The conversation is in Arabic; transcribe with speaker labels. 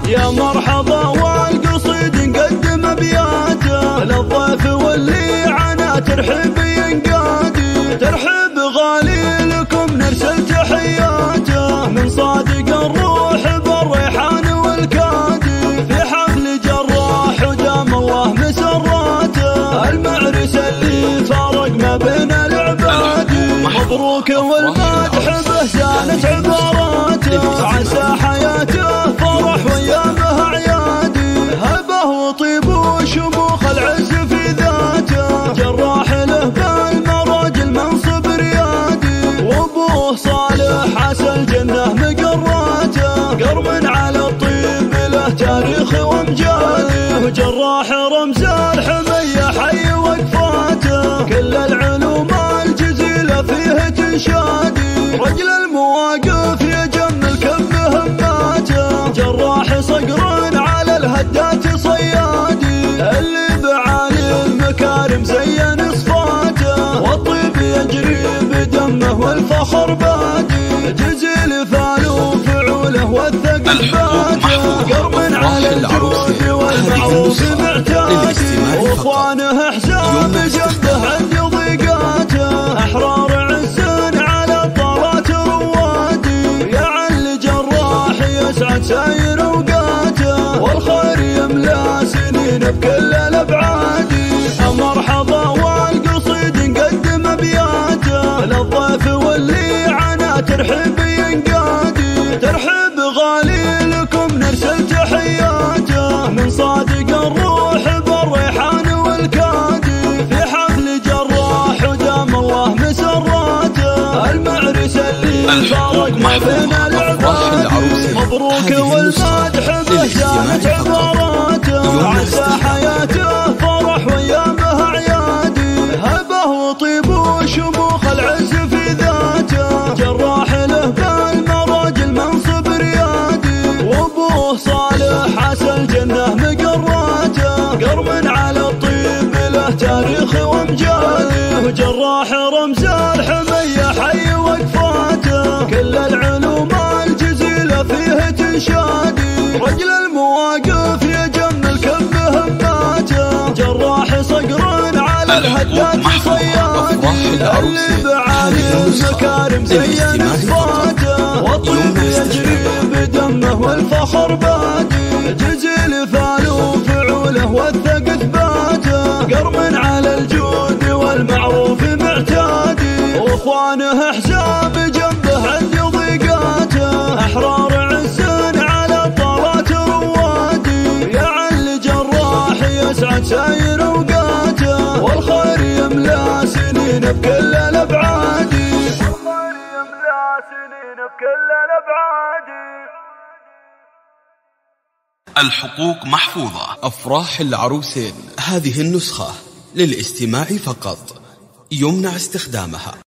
Speaker 1: يا مرحبا والقصيد نقدم ابياته للضيف واللي عنا ترحيب ينقادي. ترحيب غالي لكم نرسل تحياته من صادق الروح بالريحان والكادي. في حفل جراح ودام الله مسراته المعرس اللي فارق ما بين العبادي. مبروك والمدح به زانت عباراته عسى حياته فرح ويامه عيادي. هبه وطيب وشموخ العز في ذاته جراح له بالمراج المنصب ريادي. وابوه صالح عسى الجنه مقراته قرب على الطيب له تاريخ وامجادي. وجراح رمز الحميه حي وقفاته كل العلوم الجزيله فيه تنشادي. رجل المواقف يجمل كم مهماته جراح صقر على الهدات صيادي. اللي بعالي المكارم زين صفاته والطيب يجري بدمه والفخر بادي. جزيل فاله فعوله والثقل باته قرب على الجود والمعروف معتادي. واخوانه حساب جنبه عند ضيقاته احرار عز على الطارات روادي. يا عل جراح يسعد ساير اوقاته والخير يملا سنين بكل الابعاد. مرحبا والقصيد نقدم ابياته للضيف واللي عنا ترحيب ينقادي. ترحيب غالي لكم نرسل تحياته من صادق الروح بالريحان والكادي. في حفل جراح ودام الله مسراته المعرس اللي فارق ما بين العباد. مبروك والمدح به زانت عباراته عسى حياته فرح ويامه عيادي. هبه وطيب وشموخ العز في ذاته جراح له بالمراج المنصب ريادي. وابوه صالح عسى الجنه مقراته قرب على الطيب له تاريخ وامجادي. وجراح رمز الحميه حي وقفاته كل العلوم الجزيله فيه تنشادي. رجل المواقف يجمل كم مهماته جراح صقر على الهدات صيادي. اللي بعالي المكارم زين صفاته والطيب يجري بدمه والفخر بادي. جزيل فاله فعوله والثق اثباته قرب على الجود والمعروف معتادي. واخوانه حساب جنبه عند ضيقاته احرار عز على الطارات روادي. يا عل جراح يسعد ساير اوقاته والخير يملا سنين بكل الابعاد.
Speaker 2: الحقوق محفوظة.
Speaker 3: أفراح العروسين هذه النسخة للاستماع فقط، يمنع استخدامها.